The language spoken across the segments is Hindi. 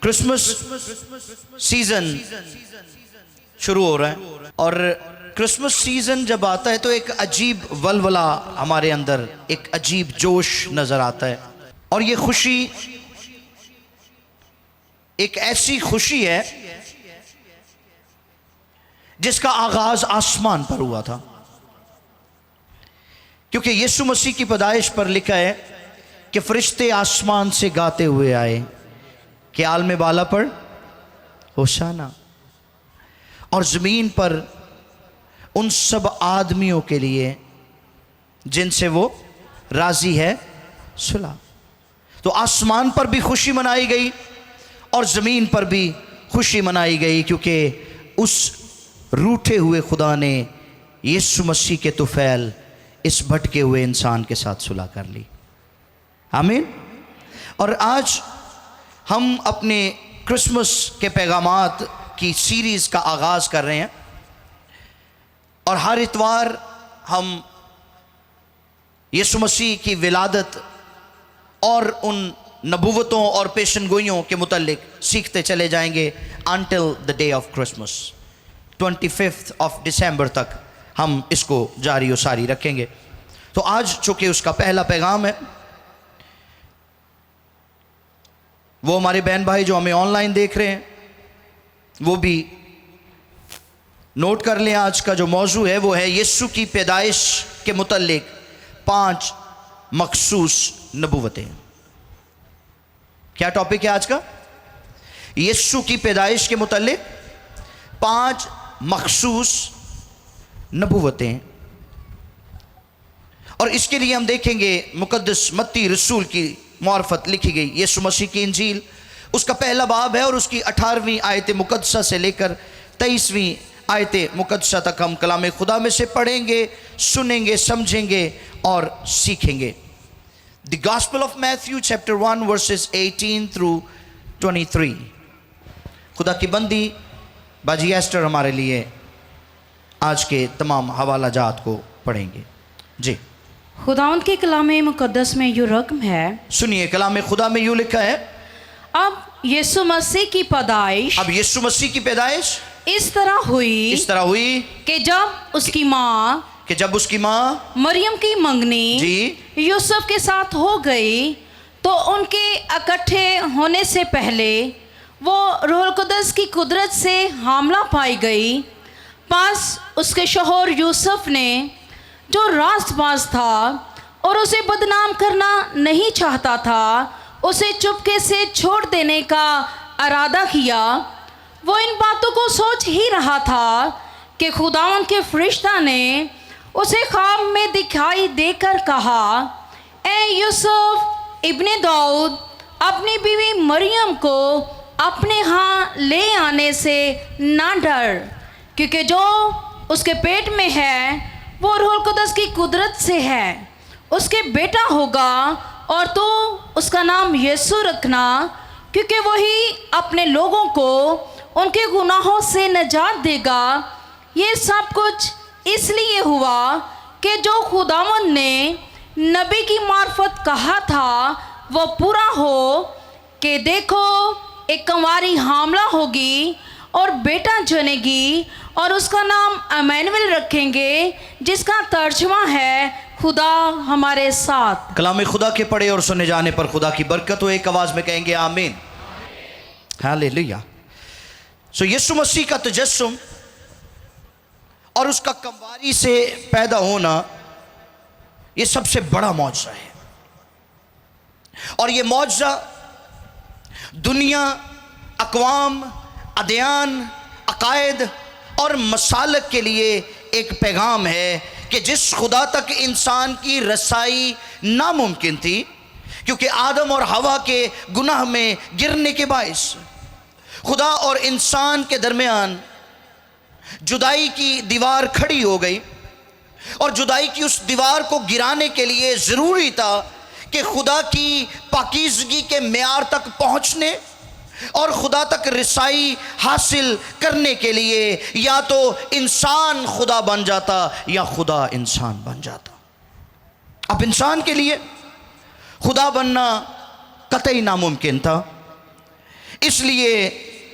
क्रिसमस सीजन शुरू हो रहा है और क्रिसमस सीजन जब आता है तो एक अजीब वलवला हमारे अंदर, एक अजीब जोश नजर आता है। और ये खुशी एक ऐसी खुशी है जिसका आगाज आसमान पर हुआ था, क्योंकि यीशु मसीह की पैदाइश पर लिखा है कि फरिश्ते आसमान से गाते हुए आए कि आलम बाला पर होशाना, और ज़मीन पर उन सब आदमियों के लिए जिनसे वो राज़ी है सुलह। तो आसमान पर भी खुशी मनाई गई और ज़मीन पर भी खुशी मनाई गई, क्योंकि उस रूठे हुए खुदा ने यीशु मसीह के तुफैल इस भटके हुए इंसान के साथ सुलह कर ली। आमीन। और आज हम अपने क्रिसमस के पैगामात की सीरीज़ का आगाज़ कर रहे हैं और हर इतवार हम यीशु मसीह की विलादत और उन नबूवतों और पेशनगोइयों के मुतल्लिक सीखते चले जाएंगे until the day of Christmas. 25 दिसंबर तक हम इसको जारी और सारी रखेंगे। तो आज चूँकि उसका पहला पैगाम है, वो हमारे बहन भाई जो हमें ऑनलाइन देख रहे हैं वो भी नोट कर लें। आज का जो मौजू है वो है यीशु की पैदाइश के मुतल्लिक 5 मखसूस नबूवतें। क्या टॉपिक है आज का? यीशु की पैदाइश के मुतल्लिक 5 मखसूस नबूवतें। और इसके लिए हम देखेंगे मुकद्दस मत्ती रसूल की मार्फत लिखी गई यीशु मसीह की इंजील, उसका पहला बाब है और उसकी 18वीं आयत मुकद्दसा से लेकर 23वीं आयत मुकद्दसा तक हम कलाम खुदा में से पढ़ेंगे, सुनेंगे, समझेंगे और सीखेंगे। The gospel of Matthew chapter 1 versus 18 through 23। खुदा की बंदी बाजी एस्टर हमारे लिए आज के तमाम हवाला जात को पढ़ेंगे। जी, खुदावंद के कलाम मुकद्दस में यूँ रकम है, सुनिए। कलाम खुदा में यूँ लिखा है, अब यीशु मसीह की पैदाइश, अब यीशु मसीह की पैदाइश इस तरह हुई कि जब उसकी माँ मरियम की मंगनी जी यूसुफ के साथ हो गई तो उनके इकट्ठे होने से पहले वो रूहुल कुद्दस की कुदरत से हामला पाई गई। पास उसके शौहर यूसुफ ने, जो रास्तबाज था और उसे बदनाम करना नहीं चाहता था, उसे चुपके से छोड़ देने का इरादा किया। वो इन बातों को सोच ही रहा था कि खुदावंद के फरिश्ता ने उसे ख्वाब में दिखाई देकर कहा, ए यूसुफ इब्ने दाऊद, अपनी बीवी मरियम को अपने यहाँ ले आने से ना डर, क्योंकि जो उसके पेट में है वो रूहुल कुद्दस की कुदरत से है। उसके बेटा होगा और तो उसका नाम यीशु रखना, क्योंकि वही अपने लोगों को उनके गुनाहों से निजात देगा। ये सब कुछ इसलिए हुआ कि जो खुदावंद ने नबी की मार्फत कहा था वो पूरा हो कि देखो एक कंवारी हामला होगी और बेटा जनेगी और उसका नाम इम्मानुएल रखेंगे, जिसका तर्जुमा है खुदा हमारे साथ। कलाम खुदा के पढ़े और सुने जाने पर खुदा की बरकत हो। एक आवाज में कहेंगे आमीन, हालेलुया। सो यीशु मसीह का तजस्सुम और उसका कंवारी से पैदा होना ये सबसे बड़ा मौजज़ा है। और ये मौजज़ा दुनिया, अक़वाम, अदयान, अकायद और मसालक के लिए एक पैगाम है कि जिस खुदा तक इंसान की रसाई नामुमकिन थी, क्योंकि आदम और हवा के गुनाह में गिरने के बाइस खुदा और इंसान के दरमियान जुदाई की दीवार खड़ी हो गई। और जुदाई की उस दीवार को गिराने के लिए ज़रूरी था कि खुदा की पाकीज़गी के मेयार तक पहुँचने और खुदा तक रसाई हासिल करने के लिए या तो इंसान खुदा बन जाता या खुदा इंसान बन जाता। अब इंसान के लिए खुदा बनना कतई नामुमकिन था। इसलिए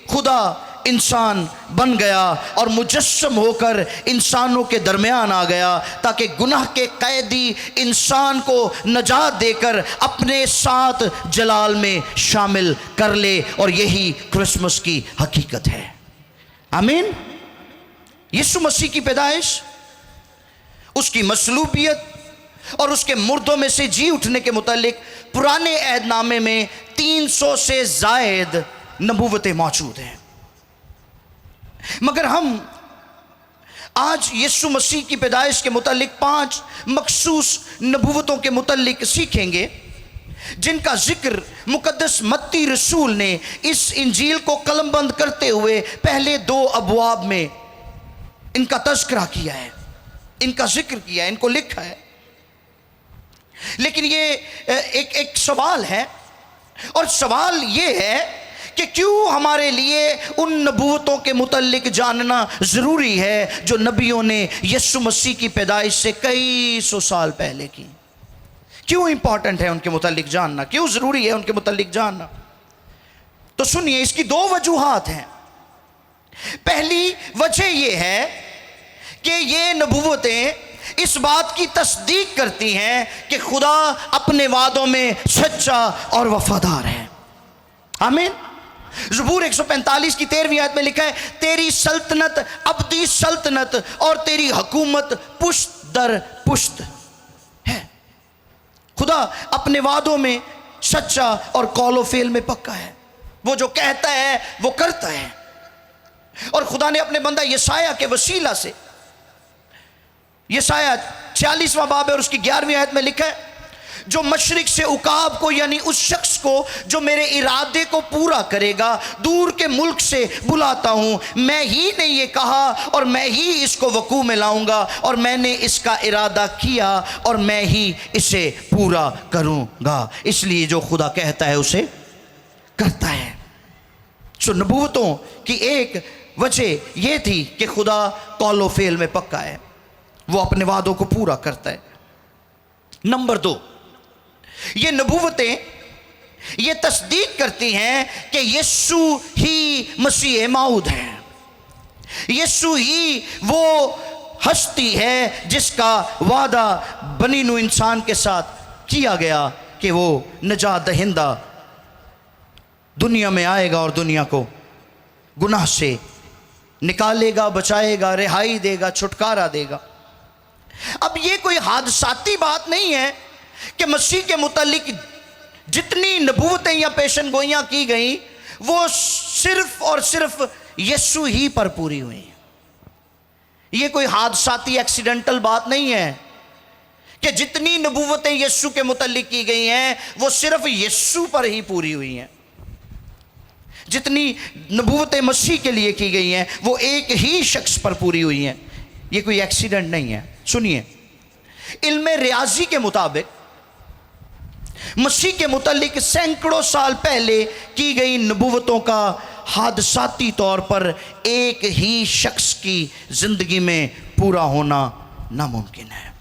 खुदा इंसान बन गया और मुजस्सम होकर इंसानों के दरमियान आ गया, ताकि गुनाह के कैदी इंसान को नजात देकर अपने साथ जलाल में शामिल कर ले। और यही क्रिसमस की हकीकत है। आमीन। यीशु मसीह की पैदाइश, उसकी मसलूबियत और उसके मुर्दों में से जी उठने के मुतालिक पुराने अहदनामे में 300 से ज़ायद नबूवतें मौजूद हैं। मगर हम आज यीशु मसीह की पैदाइश के मुतालिक 5 मखसूस नबूवतों के मुतालिक सीखेंगे, जिनका जिक्र मुकद्दस मत्ती रसूल ने इस इंजील को कलमबंद करते हुए पहले 2 अबवाब में इनका तज़किरा किया है, इनका जिक्र किया है, इनको लिखा है। लेकिन ये एक सवाल है, और सवाल ये है कि क्यों हमारे लिए उन नबूवतों के मुतल्लिक जानना ज़रूरी है जो नबियों ने यीशु मसीह की पैदाइश से कई सौ साल पहले की। क्यों इंपॉर्टेंट है उनके मुतल्लिक जानना, क्यों ज़रूरी है उनके मुतल्लिक जानना? तो सुनिए, इसकी 2 वजूहात हैं। पहली वजह यह है कि ये नबूवतें इस बात की तस्दीक करती हैं कि खुदा अपने वादों में सच्चा और वफादार है। आमीन। ज़बूर 145 की 13वीं आयत में लिखा है, तेरी सल्तनत अबदी सल्तनत और तेरी हुकूमत पुश्त दर पुश्त है। खुदा अपने वादों में सच्चा और कौलो फेल में पक्का है। वो जो कहता है वो करता है। और खुदा ने अपने बंदा यशाया के वसीला से, यशाया 46वां बाब है और उसकी 11वीं आयत में लिखा है, जो मशरिक से उकाब को, यानी उस शख्स को जो मेरे इरादे को पूरा करेगा, दूर के मुल्क से बुलाता हूं। मैं ही ने ये कहा और मैं ही इसको वकू में लाऊंगा, और मैंने इसका इरादा किया और मैं ही इसे पूरा करूंगा। इसलिए जो खुदा कहता है उसे करता है। सो नबूवतों की एक वजह यह थी कि खुदा कौलो फेल में पक्का है, वो अपने वादों को पूरा करता है। नंबर 2, ये नबूवतें ये तस्दीक करती हैं कि यीशु ही मसीह मौऊद है। यीशु ही वो हस्ती है जिसका वादा बनी नू इंसान के साथ किया गया कि वो नजात दहिंदा दुनिया में आएगा और दुनिया को गुनाह से निकालेगा, बचाएगा, रिहाई देगा, छुटकारा देगा। अब ये कोई हादसाती बात नहीं है कि मसीह के मुतालिक जितनी नबूवतें या पेशन गोइयाँ की गई वो सिर्फ और सिर्फ यीशु ही पर पूरी हुई। ये कोई हादसाती एक्सीडेंटल बात नहीं है कि जितनी नबूवतें यीशु के मुतालिक की गई हैं वो सिर्फ यीशु पर ही पूरी हुई हैं। जितनी नबूवतें मसीह के लिए की गई हैं वो एक ही शख्स पर पूरी हुई हैं। ये कोई एक्सीडेंट नहीं है। सुनिए, इल्मे रियाजी के मुताबिक मसीह के मुतालिक सैकड़ों साल पहले की गई नबूवतों का हादसाती तौर पर एक ही शख्स की जिंदगी में पूरा होना नामुमकिन है।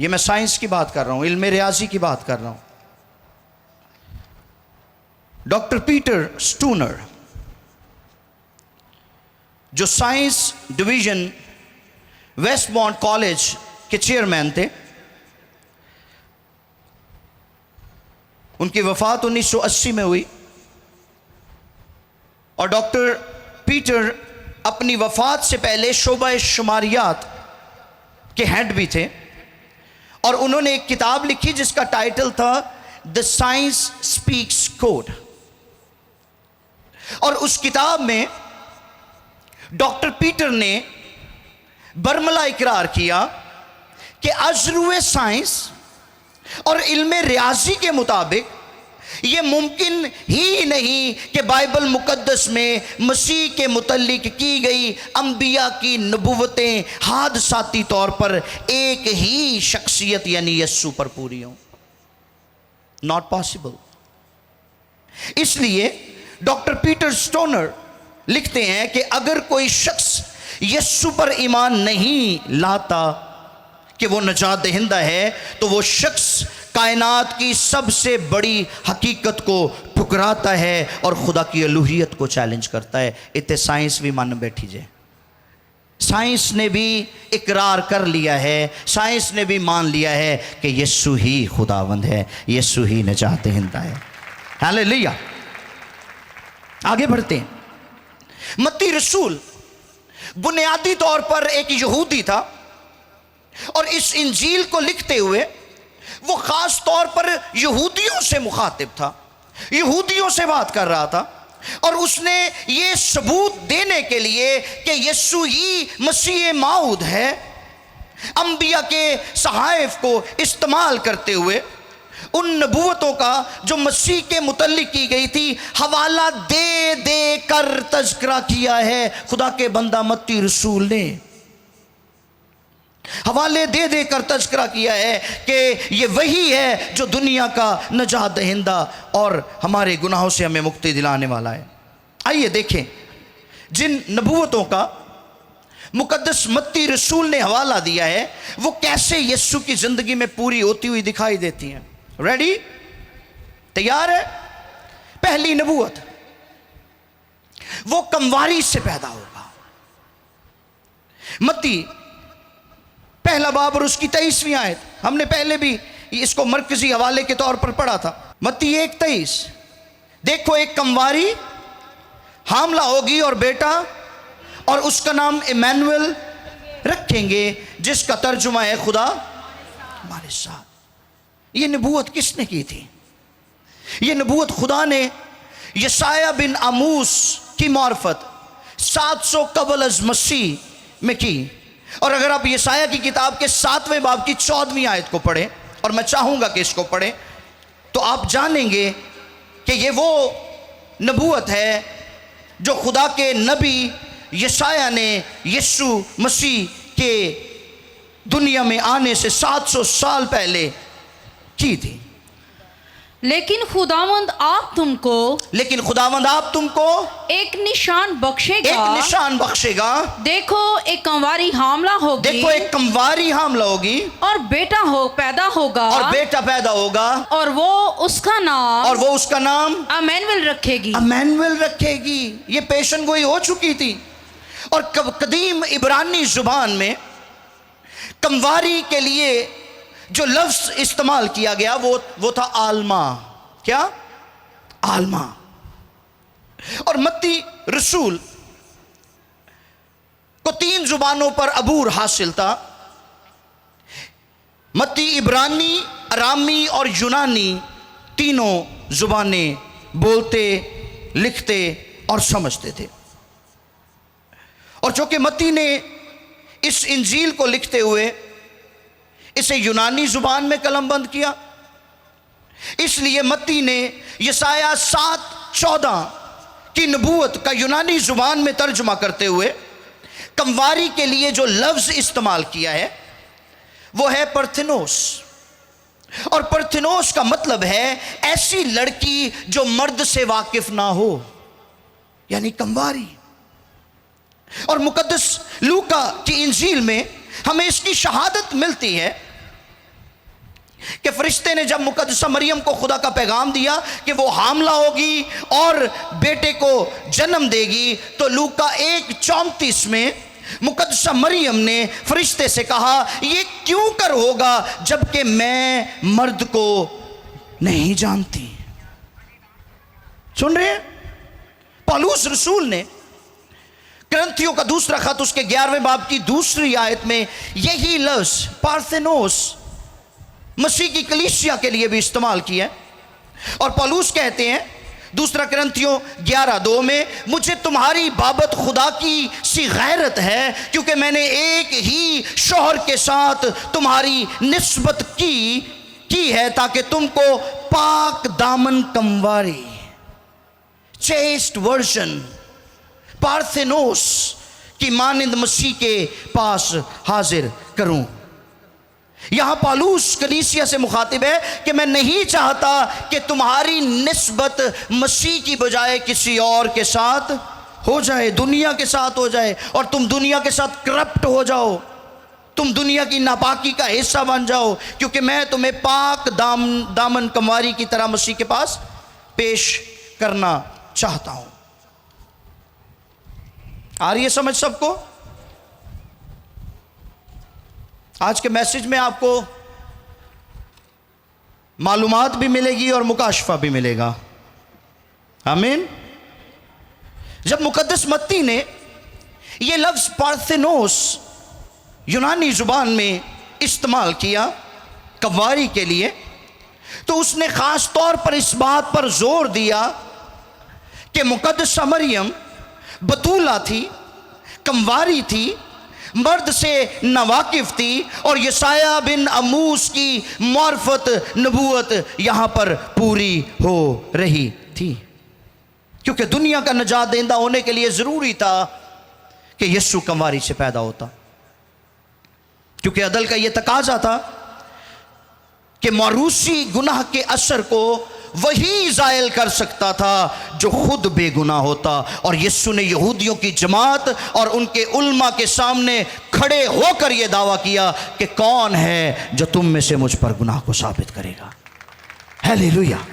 ये मैं साइंस की बात कर रहा हूं, इल्मे रियाजी की बात कर रहा हूं। डॉक्टर पीटर स्टूनर, जो साइंस डिवीजन वेस्टमॉन्ट कॉलेज के चेयरमैन थे, उनकी वफात 1980 में हुई। और डॉक्टर पीटर अपनी वफात से पहले शोबा शुमारियात के हेड भी थे, और उन्होंने एक किताब लिखी जिसका टाइटल था द साइंस स्पीक्स कोड। और उस किताब में डॉक्टर पीटर ने बरमला इकरार किया कि अजरूए साइंस और इल्मे रियाजी के मुताबिक ये मुमकिन ही नहीं कि बाइबल मुकद्दस में मसीह के मुतल्लिक की गई अंबिया की नबूवतें हादसाती तौर पर एक ही शख्सियत यानी यीशु पर पूरी हों। Not possible. इसलिए डॉक्टर पीटर स्टोनर लिखते हैं कि अगर कोई शख्स यीशु पर ईमान नहीं लाता कि वो नजात दहिंदा है, तो वो शख्स कायनात की सबसे बड़ी हकीकत को ठुकराता है और खुदा की अलूहियत को चैलेंज करता है। इतने साइंस भी मान बैठी जाए, साइंस ने भी इकरार कर लिया है, साइंस ने भी मान लिया है कि यीशु ही खुदावंद है, यीशु ही निजात दहिंदा है। हालेलुया। आगे बढ़ते हैं। मत्ती रसूल बुनियादी तौर पर एक यहूदी था और इस इंजील को लिखते हुए वो खास तौर पर यहूदियों से मुखातिब था, यहूदियों से बात कर रहा था और उसने ये सबूत देने के लिए कि यीशु ही मसीह माऊद है, अंबिया के सहाइफ को इस्तेमाल करते हुए उन नबूवतों का जो मसीह के मुतल्लिक की गई थी हवाला दे दे कर तज़किरा किया है। खुदा के बंदा मत्ती रसूल ने हवाले दे दे कर तज़किरा किया है कि ये वही है जो दुनिया का नजात दहिंदा और हमारे गुनाहों से हमें मुक्ति दिलाने वाला है। आइए देखें जिन नबूवतों का मुकद्दस मत्ती रसूल ने हवाला दिया है वो कैसे यीशु की ज़िंदगी में पूरी होती हुई दिखाई देती हैं। रेडी, तैयार है? पहली नबूवत, वो कमवारी से पैदा होगा। मत्ती पहला बाब और उसकी 23वीं आयत, हमने पहले भी इसको मरकजी हवाले के तौर पर पढ़ा था। मत्ती 1:23, देखो एक कमवारी हामला होगी और बेटा और उसका नाम इमैनुअल रखेंगे जिसका तर्जुमा है खुदा हमारे साथ। ये नबूवत किसने की थी? ये नबूवत खुदा ने यशाया बिन आमूस की मार्फत 700 कबल अज मसीह में की। और अगर आप यशाया की किताब के 7वें बाब की 14वीं आयत को पढ़ें, और मैं चाहूँगा कि इसको पढ़ें, तो आप जानेंगे कि ये वो नबूवत है जो खुदा के नबी यशाया ने यीशु मसीह के दुनिया में आने से 700 साल पहले की थी। लेकिन खुदावंद आप तुमको एक निशान बख्शेगा। देखो एक कंवारी हामला होगी और बेटा पैदा होगा और वो उसका नाम इमैनुअल रखेगी। ये पेशन गोई हो चुकी थी और कदीम इब्रानी जुबान में कंवारी के लिए जो लफ्ज इस्तेमाल किया गया वो था आलमा। क्या? आलमा। और मत्ती रसूल को 3 जुबानों पर अबूर हासिल था। मत्ती इब्रानी, अरामी और यूनानी तीनों जुबानें बोलते, लिखते और समझते थे। और जो कि मत्ती ने इस इंजील को लिखते हुए इसे यूनानी जुबान में कलमबंद किया, इसलिए मत्ती ने यशाया 7:14 की नबूवत का यूनानी जुबान में तर्जुमा करते हुए कमवारी के लिए जो लफ्ज इस्तेमाल किया है वो है परथिनोस। और परथिनोस का मतलब है ऐसी लड़की जो मर्द से वाकिफ ना हो, यानी कमवारी। और मुकद्दस लूका की इंजील में हमें इसकी शहादत मिलती है कि फरिश्ते ने जब मुकद्दसा मरियम को खुदा का पैगाम दिया कि वो हामला होगी और बेटे को जन्म देगी, तो लूका 1:34 में मुकद्दसा मरियम ने फरिश्ते से कहा ये क्यों कर होगा जबकि मैं मर्द को नहीं जानती। सुन रहे हैं? पौलुस रसूल ने करंथियों का दूसरा खत उसके 11वें बाब की 2री आयत में यही लफ्ज पार्थेनोस मसीह की कलीसिया के लिए भी इस्तेमाल किया। और पौलुस कहते हैं 2 करंथियों 11:2 में, मुझे तुम्हारी बाबत खुदा की सी गैरत है क्योंकि मैंने एक ही शौहर के साथ तुम्हारी निस्बत की है ताकि तुमको पाक दामन कमवारी, चेस्ट वर्जन, पार्थेनोस की मानिंद मसीह के पास हाजिर करूं। यहां पौलुस कलीसिया से मुखातिब है कि मैं नहीं चाहता कि तुम्हारी निस्बत मसीह की बजाय किसी और के साथ हो जाए, दुनिया के साथ हो जाए और तुम दुनिया के साथ करप्ट हो जाओ। तुम दुनिया की नापाकी का हिस्सा बन जाओ, क्योंकि मैं तुम्हें पाक दामन कंवारी की तरह मसीह के पास पेश करना चाहता हूं। आ रही है समझ सबको? आज के मैसेज में आपको मालूमात भी मिलेगी और मुकाशफा भी मिलेगा। आमीन। जब मुकद्दस मत्ती ने यह लफ्ज पार्थेनोस यूनानी जुबान में इस्तेमाल किया कंवारी के लिए, तो उसने खास तौर पर इस बात पर जोर दिया कि मुकद्दसा मरियम बतूला थी, कंवारी थी, मर्द से नावाकिफ थी, और यसाया बिन अमूस की मार्फत नबूवत यहां पर पूरी हो रही थी, क्योंकि दुनिया का नजात देंदा होने के लिए जरूरी था कि यीशु कंवारी से पैदा होता, क्योंकि अदल का यह तकाजा था कि मारूसी गुनाह के असर को वही जायल कर सकता था जो खुद बेगुनाह होता। और यीशु ने यहूदियों की जमात और उनके उल्मा के सामने खड़े होकर यह दावा किया कि कौन है जो तुम में से मुझ पर गुनाह को साबित करेगा। हालेलुया।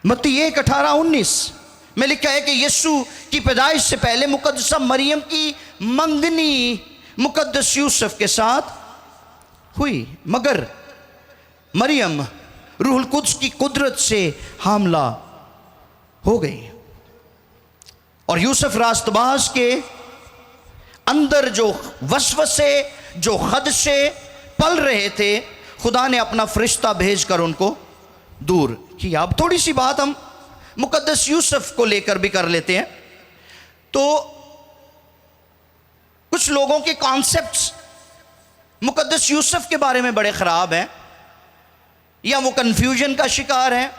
मत्ती 1:18-19 में लिखा है कि यीशु की पैदाइश से पहले मुकद्दसा मरियम की मंगनी मुकद्दस यूसुफ के साथ हुई, मगर मरियम रूहुल कुद्स की कुदरत से हामला हो गई, और यूसुफ रास्तबाज के अंदर जो वसवसे, जो खदशे पल रहे थे, खुदा ने अपना फरिश्ता भेजकर उनको दूर किया। अब थोड़ी सी बात हम मुकद्दस यूसुफ को लेकर भी कर लेते हैं। तो कुछ लोगों के कॉन्सेप्ट्स मुकद्दस यूसुफ के बारे में बड़े ख़राब हैं, या वो कन्फ्यूजन का शिकार हैं,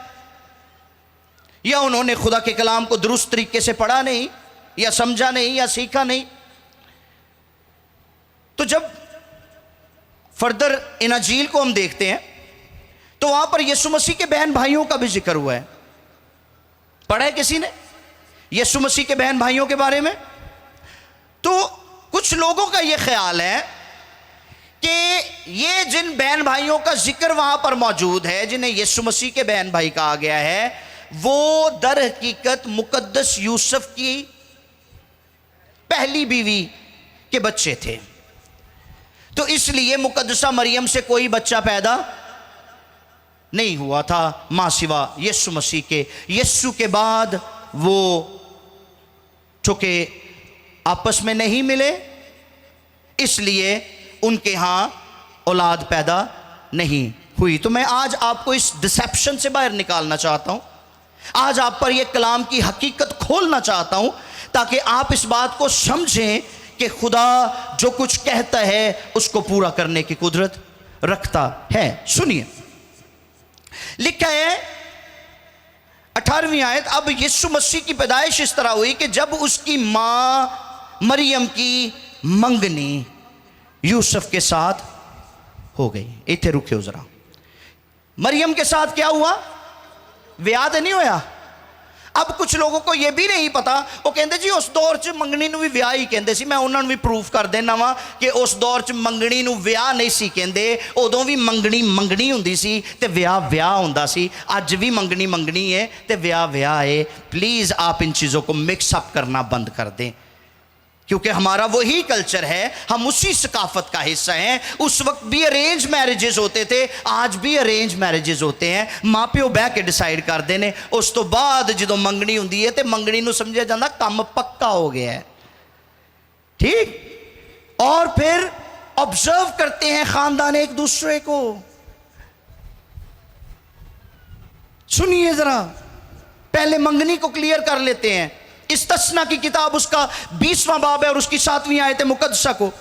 या उन्होंने खुदा के कलाम को दुरुस्त तरीके से पढ़ा नहीं, या समझा नहीं, या सीखा नहीं। तो जब फर्दर इनाजील को हम देखते हैं तो वहां पर यीशु मसीह के बहन भाइयों का भी जिक्र हुआ है। पढ़ा है किसी ने यीशु मसीह के बहन भाइयों के बारे में? तो कुछ लोगों का यह ख्याल है कि ये जिन बहन भाइयों का जिक्र वहां पर मौजूद है, जिन्हें यीशु मसीह के बहन भाई कहा गया है, वो दर हकीकत मुकद्दस यूसुफ की पहली बीवी के बच्चे थे। तो इसलिए मुकद्दसा मरियम से कोई बच्चा पैदा नहीं हुआ था मां सिवा यीशु मसीह के। यीशु के बाद वो चूंकि आपस में नहीं मिले, इसलिए उनके यहां औलाद पैदा नहीं हुई। तो मैं आज आपको इस डिसेप्शन से बाहर निकालना चाहता हूं, आज आप पर यह कलाम की हकीकत खोलना चाहता हूं, ताकि आप इस बात को समझें कि खुदा जो कुछ कहता है उसको पूरा करने की कुदरत रखता है। सुनिए, लिखा है 18वीं आयत, अब यीशु मसीह की पैदाइश इस तरह हुई कि जब उसकी मां मरियम की मंगनी यूसुफ के साथ हो गई। इतने रुके हो जरा। मरियम के साथ क्या हुआ? विआह तो नहीं होया। अब कुछ लोगों को यह भी नहीं पता, वो कहते जी उस दौर च मंगनी नूं भी विआह ही कहते सी। मैं उन्होंने भी प्रूफ कर देना वा कि उस दौर च मंगनी नूं विआह नहीं सी कहते, उदों भी मंगनी मंगनी हुंदी सी ते विआह विआह हुंदा सी। अज भी मंगनी मंगनी है ते विआह विआह है। प्लीज़ आप इन चीज़ों को मिक्सअप करना बंद कर दें, क्योंकि हमारा वही कल्चर है, हम उसी सकाफत का हिस्सा हैं। उस वक्त भी अरेंज मैरिजेस होते थे, आज भी अरेंज मैरिजेस होते हैं। माँ प्यो बह के डिसाइड करते हैं, उस तो बाद जो मंगनी होंदी है तो मंगनी नूं समझा जाता काम पक्का हो गया है, ठीक। और फिर ऑब्जर्व करते हैं खानदान एक दूसरे को। सुनिए जरा, पहले मंगनी को क्लियर कर लेते हैं। इस्तस्ना की किताब उसका 20वां बाब है और उसकी 7वीं आयत मुकद्दसा को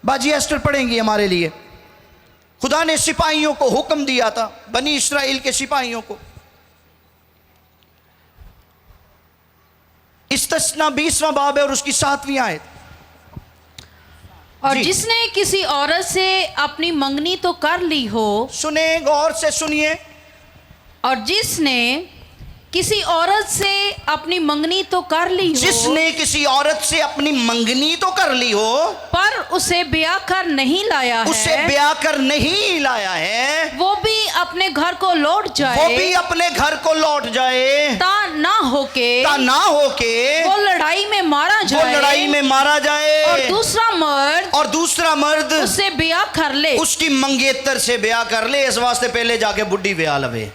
बाजी एस्टर पढ़ेंगी हमारे लिए। खुदा ने सिपाहियों को हुक्म दिया था, बनी इस्राएल के सिपाहियों को। इस्तस्ना 20वां बाब है और उसकी 7वीं आयत। और जिसने किसी औरत से अपनी मंगनी तो कर ली हो, सुने, गौर से सुनिए, और जिसने किसी औरत से अपनी मंगनी तो कर ली हो, जिसने किसी औरत से अपनी मंगनी तो कर ली हो, पर उसे ब्याह कर नहीं लाया उसे है, ब्याह कर नहीं लाया है, वो भी अपने घर को लौट वो जाए, भी अपने घर को लौट जाए, ता ना होके वो लड़ाई में मारा जाए, लड़ाई में मारा जाए, और दूसरा मर्द उससे ब्याह कर ले, उसकी मंगेतर से ब्याह कर ले। इस वास्ते पहले जाके बुढ़ी ब्याह लवे।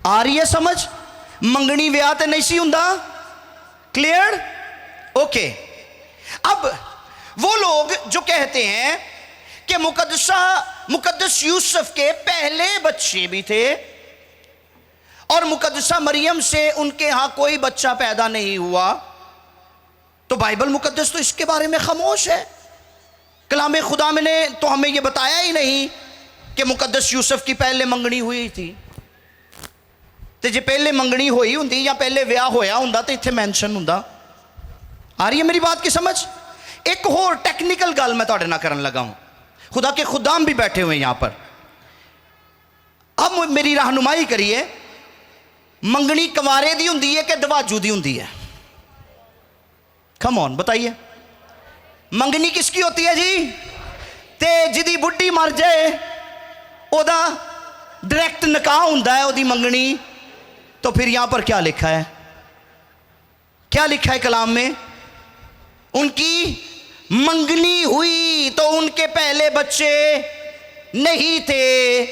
आ रही है समझ? मंगनी ब्याह तो नहीं सी हुंदा। क्लियर? ओके। अब वो लोग जो कहते हैं कि मुकद्दस यूसुफ के पहले बच्चे भी थे और मुकद्दसा मरियम से उनके यहां कोई बच्चा पैदा नहीं हुआ, तो बाइबल मुकद्दस तो इसके बारे में खामोश है। कलाम खुदा में ने तो हमें यह बताया ही नहीं कि मुकद्दस यूसुफ की पहले मंगनी हुई थी। तो जे पहले मंगनी हुई होंदी या पहले ब्याह होया हुंदा तो इत्थे मेंशन हुंदा। आ रही है मेरी बात की समझ? एक होर टेक्निकल गल मैं तुहाडे नाल करन लगा हूं। खुदा के खुदाम भी बैठे हुए यहां पर। अब मेरी रहनुमाई करिए, मंगनी कंवारे दी हुंदी है कि दवाजू दी हुंदी है? कम ऑन बताइए, मंगनी किसकी होती है जी? ते जिदी बुढ़ी मर जाए ओदा डायरेक्ट निकाह हुंदा है ओदी मंगनी। तो फिर यहां पर क्या लिखा है? क्या लिखा है कलाम में? उनकी मंगनी हुई तो उनके पहले बच्चे नहीं थे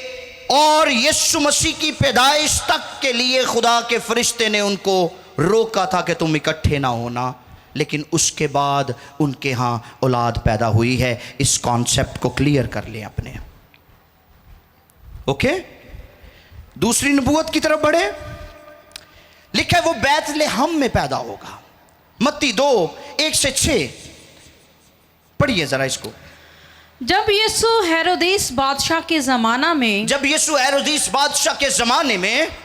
और यीशु मसीह की पैदाइश तक के लिए खुदा के फरिश्ते ने उनको रोका था कि तुम इकट्ठे ना होना, लेकिन उसके बाद उनके यहां औलाद पैदा हुई है। इस कॉन्सेप्ट को क्लियर कर लें अपने। ओके, दूसरी नबूवत की तरफ बढ़े। लिखा है वो बैतलहम में पैदा होगा। मत्ती 2:1-6 पढ़िए जरा इसको। जब यीशु हेरोदेस बादशाह के जमाना में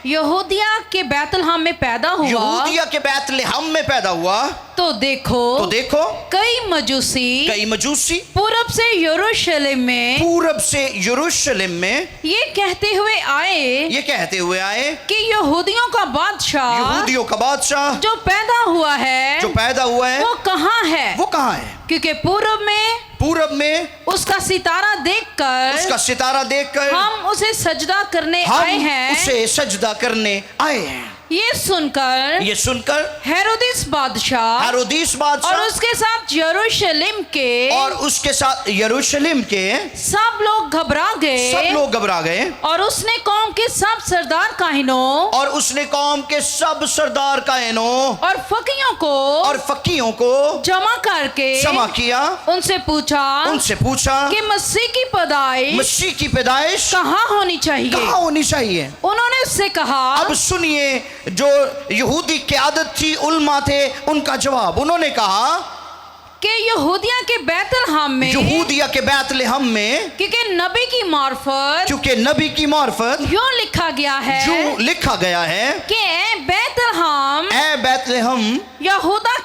यहूदिया के बैतलहम में पैदा हुआ, तो देखो कई मजूसी पूरब से यरूशलेम में ये कहते हुए आए कि यहूदियों का बादशाह जो पैदा हुआ है वो कहाँ है? क्योंकि पूरब में उसका सितारा देखकर हम उसे सजदा करने आए हैं। ये सुनकर हेरोदेस बादशाह और उसके साथ यरूशलेम के सब लोग घबरा गए और उसने कौम के सब सरदार काहिनों और फकीयों को जमा किया। उनसे पूछा कि मसीह की पैदाइश कहाँ होनी चाहिए? उन्होंने उससे कहा। अब सुनिए, जो यहूदी क़यादत थी, उलमा थे, उनका जवाब। उन्होंने कहा कि यहूदिया के बैतलहम में क्योंकि नबी की मार्फत यूं लिखा गया है कि ए बैतलहम यहूदा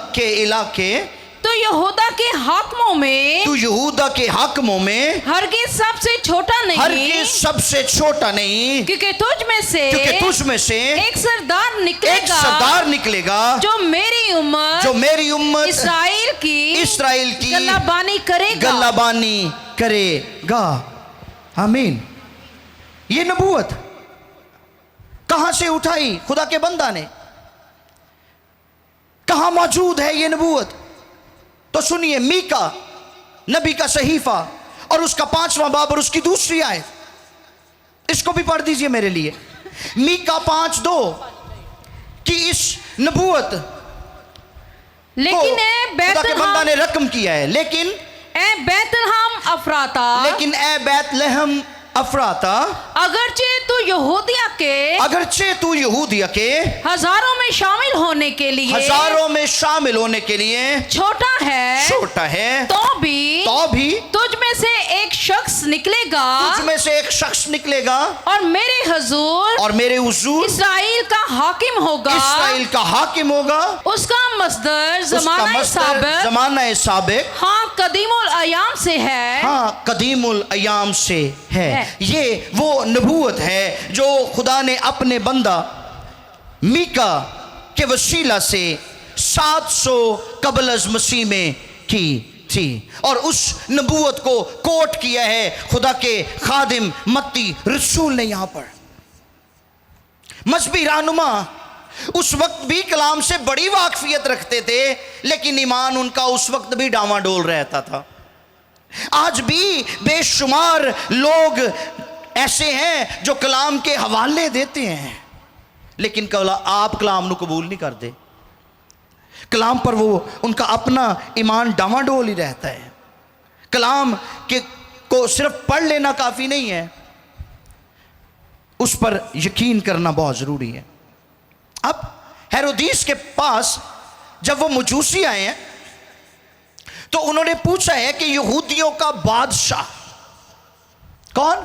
के इलाके तो यहूदा के हाकिमों में हरगिज़ सबसे छोटा नहीं, क्योंकि तुझ में से एक सरदार निकलेगा जो मेरी उम्मत इस्राएल की गल्लाबानी करेगा। आमीन। ये नबूवत कहां से उठाई खुदा के बंदा ने? कहां मौजूद है ये नबूवत? तो सुनिए, मीका नबी का सहीफा और उसका 5वां बाब और उसकी दूसरी आयत, इसको भी पढ़ दीजिए मेरे लिए। मीका 5:2 की इस नबूवत खुदा के बंदा ने रकम किया है। लेकिन ए बैतलहम अफराता अगरचे तू यहूदिया के हजारों में शामिल होने के लिए छोटा है, तो भी तुझ में से एक शख्स निकलेगा और मेरे हुजूर इस्राएल का हाकिम होगा। उसका मस्दर ज़माना साबिक़ हाँ कदीमुल अयाम से है। हाँ, कदीमुल अयाम से है। ये वो नबूवत है जो खुदा ने अपने बंदा मीका के वसीला से 700 कबल अज़ मसीह में की थी, और उस नबूवत को कोट किया है खुदा के खादिम मत्ती रसूल ने। यहां पर मजहबी रहनुमा उस वक्त भी कलाम से बड़ी वाकफियत रखते थे, लेकिन ईमान उनका उस वक्त भी डामाडोल रहता था। आज भी बेशुमार लोग ऐसे हैं जो कलाम के हवाले देते हैं, लेकिन आप कलाम को कबूल नहीं करते। कलाम पर वो उनका अपना ईमान डामाडोल ही रहता है। कलाम के को सिर्फ पढ़ लेना काफ़ी नहीं है, उस पर यकीन करना बहुत ज़रूरी है। अब हेरोदीस के पास जब वो मजूसी आए हैं तो उन्होंने पूछा है कि यहूदियों का बादशाह कौन?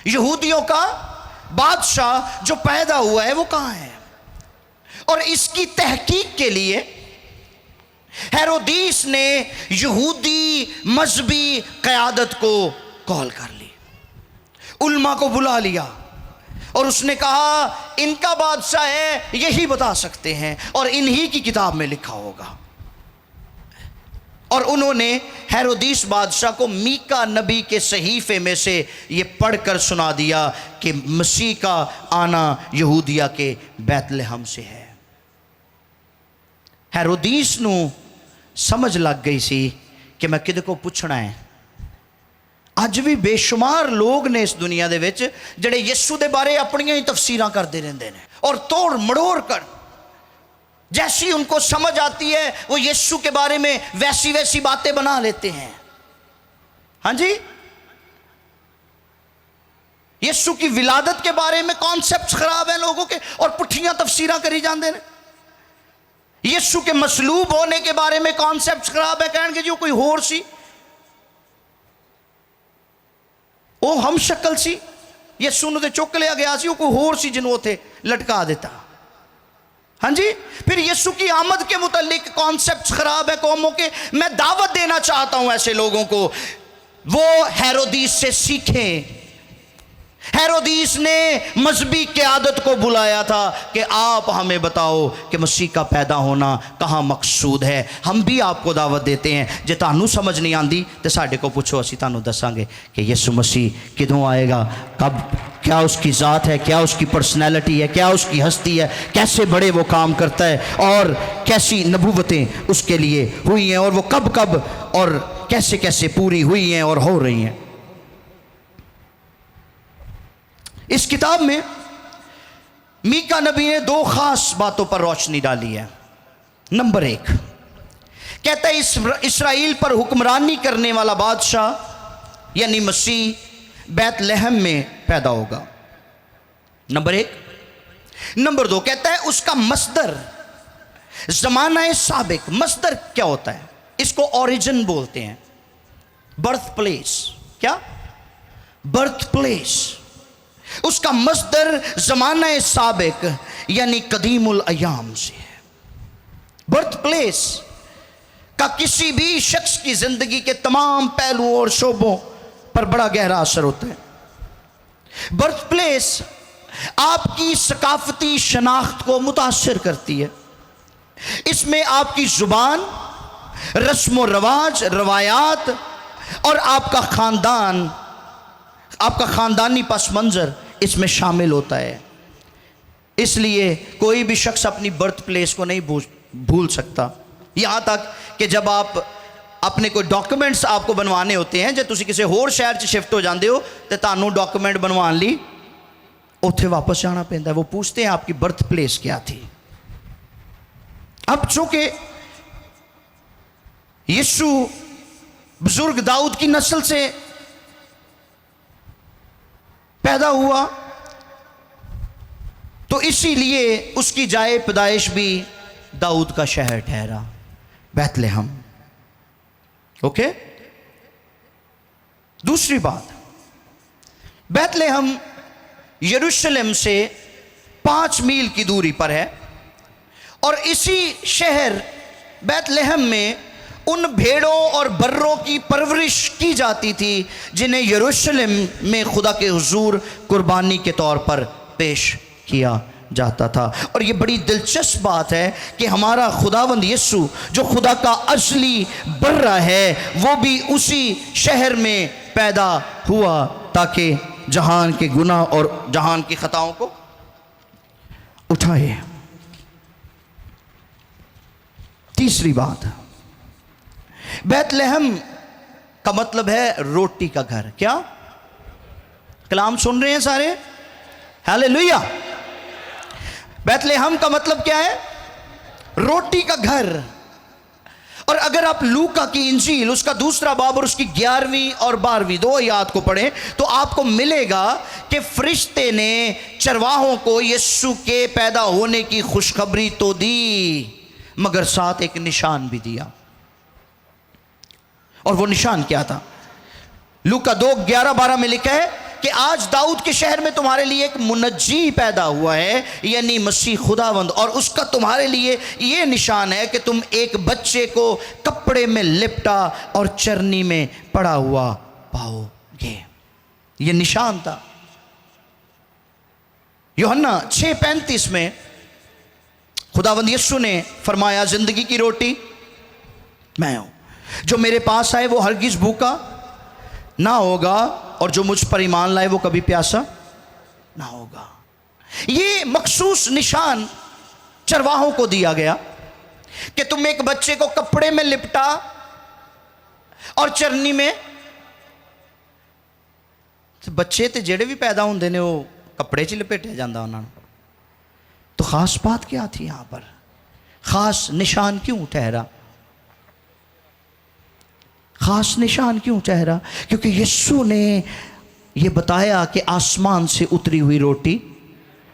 यहूदियों का बादशाह जो पैदा हुआ है वो कहाँ है? और इसकी तहकीक के लिए हेरोदीस ने यहूदी मजहबी क़यादत को कॉल कर ली, उल्मा को बुला लिया, और उसने कहा इनका बादशाह है, यही बता सकते हैं और इन्हीं की किताब में लिखा होगा। और उन्होंने हेरोदीस बादशाह को मीका नबी के सहीफे में से ये पढ़कर सुना दिया कि मसीह का आना यहूदिया के बैतलहम से है। हेरोदीस नू समझ लग गई सी कि मैं किदे को पूछना है। अज भी बेशुमार लोग ने इस दुनिया दे विच जिहड़े यीशु दे बारे अपनियां ही तफसीरां करते रहंदे ने, और तोड़ मड़ोड़ कर जैसी उनको समझ आती है वो यीशु के बारे में वैसी वैसी बातें बना लेते हैं। हाँ जी, यीशु की विलादत के बारे में कॉन्सेप्ट्स खराब हैं लोगों के, और पुठियां तफसीरां करी जाते हैं। यीशु के मसलूब होने के बारे में कॉन्सेप्ट्स खराब है, कहणगे जी कोई होर सी, वो हम शक्ल सी, यीशु नूं ते चुक लिया गया सी, वो कोई होर सी जिन्हों उथे लटका देता। हाँ जी, फिर यीशु की आमद के मुतालिक कॉन्सेप्ट्स खराब है कौमों के। मैं दावत देना चाहता हूं ऐसे लोगों को, वो हेरोदीस से सीखें। हेरोदीस ने मजहबी क़यादत को बुलाया था कि आप हमें बताओ कि मसीह का पैदा होना कहाँ मकसूद है। हम भी आपको दावत देते हैं, जे तानू समझ नहीं आती तो साढ़े को पूछो, असी तानू दसांगे कि यीशु मसीह किदों आएगा, कब, क्या उसकी ज़ात है, क्या उसकी पर्सनैलिटी है, क्या उसकी हस्ती है, कैसे बड़े वो काम करता है, और कैसी नबूवतें उसके लिए हुई हैं, और वो कब कब और कैसे कैसे पूरी हुई हैं और हो रही हैं। इस किताब में मीका नबी ने दो खास बातों पर रोशनी डाली है। नंबर 1 कहता है इसराइल पर हुक्मरानी करने वाला बादशाह यानी मसीह बैतलहम में पैदा होगा। नंबर 1। नंबर 2 कहता है उसका मस्दर ज़माना साबिक। मस्दर क्या होता है? इसको ओरिजिन बोलते हैं, बर्थ प्लेस। क्या? Birth place. उसका मस्दर ज़माना साबिक यानी कदीमुल अयाम से है। बर्थ प्लेस का किसी भी शख्स की ज़िंदगी के तमाम पहलुओं और शोबों पर बड़ा गहरा असर होता है। बर्थ प्लेस आपकी सकाफती शनाख्त को मुतासिर करती है। इसमें आपकी ज़ुबान, रस्म व रवाज, रवायात और आपका ख़ानदान, आपका ख़ानदानी पस मंज़र इसमें शामिल होता है। इसलिए कोई भी शख्स अपनी बर्थ प्लेस को नहीं भूल सकता। यहाँ तक कि जब आप अपने कोई डॉक्यूमेंट्स आपको बनवाने होते हैं, जब तुसी किसी होर शहर शिफ्ट हो जाते हो तो तानू डॉक्यूमेंट बनवान ली उत्थे वापस जाना पैंदा है। वो पूछते हैं आपकी बर्थ प्लेस क्या थी। अब चूंकि यीशु बुजुर्ग दाऊद की नस्ल से पैदा हुआ, तो इसीलिए उसकी जाए पैदाइश भी दाऊद का शहर ठहरा, बैतलहम। ओके। दूसरी बात, बैतलहम यरूशलेम से 5 मील की दूरी पर है, और इसी शहर बैतलहम में उन भेड़ों और बर्रों की परवरिश की जाती थी जिन्हें यरूशलेम में खुदा के हुजूर कुर्बानी के तौर पर पेश किया जाता था। और ये बड़ी दिलचस्प बात है कि हमारा खुदावंद यीशु जो खुदा का असली बर्रा है वो भी उसी शहर में पैदा हुआ ताकि जहान के गुनाह और जहान की खताओं को उठाए। तीसरी बात, बैतलहम का मतलब है रोटी का घर। क्या कलाम सुन रहे हैं सारे? हालेलुया। बैतलहम का मतलब क्या है? रोटी का घर। और अगर आप लूका की इंजील उसका 2 बाब और उसकी 11वीं और 12वीं 2 आयत को पढ़ें तो आपको मिलेगा कि फरिश्ते ने चरवाहों को यीशु के पैदा होने की खुशखबरी तो दी मगर साथ एक निशान भी दिया। और वो निशान क्या था? लूका 2:11-12 में लिखा है कि आज दाऊद के शहर में तुम्हारे लिए एक मुनज्जी पैदा हुआ है, यानी मसीह खुदावंद, और उसका तुम्हारे लिए ये निशान है कि तुम एक बच्चे को कपड़े में लिपटा और चरनी में पड़ा हुआ पाओगे। ये निशान था। यूहन्ना 6:35 में खुदावंद यीशु ने फरमाया, जिंदगी की रोटी मैं हूं, जो मेरे पास आए वो हरगिज भूखा ना होगा और जो मुझ पर ईमान लाए वो कभी प्यासा ना होगा। ये मखसूस निशान चरवाहों को दिया गया कि तुम एक बच्चे को कपड़े में लिपटा और चरनी में, बच्चे तो जेड़े भी पैदा होंदे ने वो कपड़े च लपेटे जाता उन्होंने। तो खास बात क्या थी यहां पर? खास निशान क्यों ठहरा? खास निशान क्यों ठहरा? क्योंकि यीशु ने यह बताया कि आसमान से उतरी हुई रोटी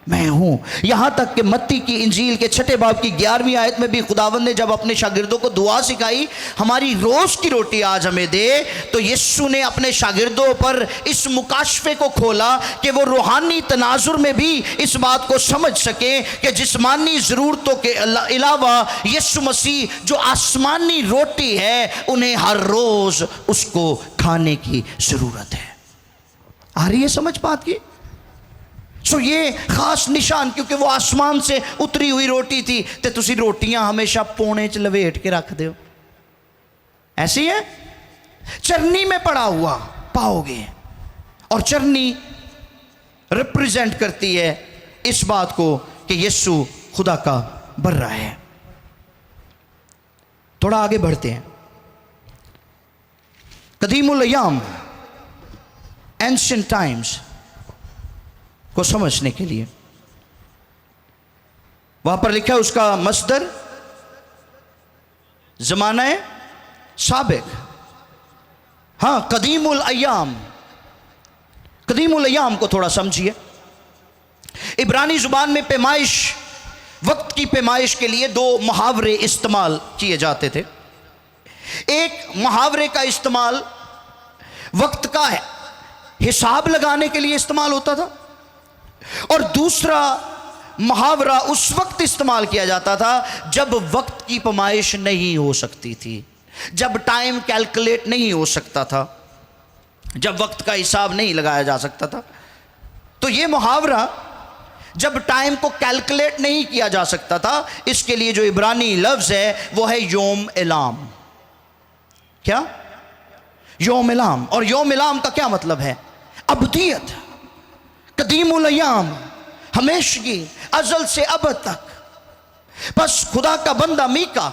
मैं हूं। यहां तक कि मत्ती की इंजील के 6 बाब की 11वीं आयत में भी खुदावंद ने जब अपने शागिर्दों को दुआ सिखाई, हमारी रोज की रोटी आज हमें दे, तो यीशु ने अपने शागिर्दों पर इस मुकाशफे को खोला कि वो रूहानी तनाजुर में भी इस बात को समझ सके कि जिस्मानी ज़रूरतों के अलावा यीशु मसीह जो आसमानी रोटी है उन्हें हर रोज उसको खाने की ज़रूरत है। आ रही है समझ बात की? सो ये खास निशान, क्योंकि वो आसमान से उतरी हुई रोटी थी, तो तुसी रोटियां हमेशा पौने च लवेट के रख दो, ऐसी है। चरनी में पड़ा हुआ पाओगे, और चरनी रिप्रेजेंट करती है इस बात को कि यीशु खुदा का बर्रा है। थोड़ा आगे बढ़ते हैं। कदीमुल अय्याम, एंशिएंट टाइम्स को समझने के लिए वहां पर लिखा है उसका मस्दर जमाना है साबिक। हाँ, कदीमुल अय्याम। कदीमुल अय्याम को थोड़ा समझिए। इब्रानी जुबान में पैमाइश, वक्त की पैमाइश के लिए 2 मुहावरे इस्तेमाल किए जाते थे। एक मुहावरे का इस्तेमाल वक्त का हिसाब लगाने के लिए इस्तेमाल होता था, और दूसरा मुहावरा उस वक्त इस्तेमाल किया जाता था जब वक्त की पैमाइश नहीं हो सकती थी, जब टाइम कैलकुलेट नहीं हो सकता था, जब वक्त का हिसाब नहीं लगाया जा सकता था। तो ये मुहावरा जब टाइम को कैलकुलेट नहीं किया जा सकता था, इसके लिए जो इब्रानी लफ्ज है वो है योम इलाम। क्या? योम इलाम। और योम इलाम का क्या मतलब है? अबदियत। कदीमुल अय्याम, हमेशगी, अजल से अब तक। बस खुदा का बंदा मीका,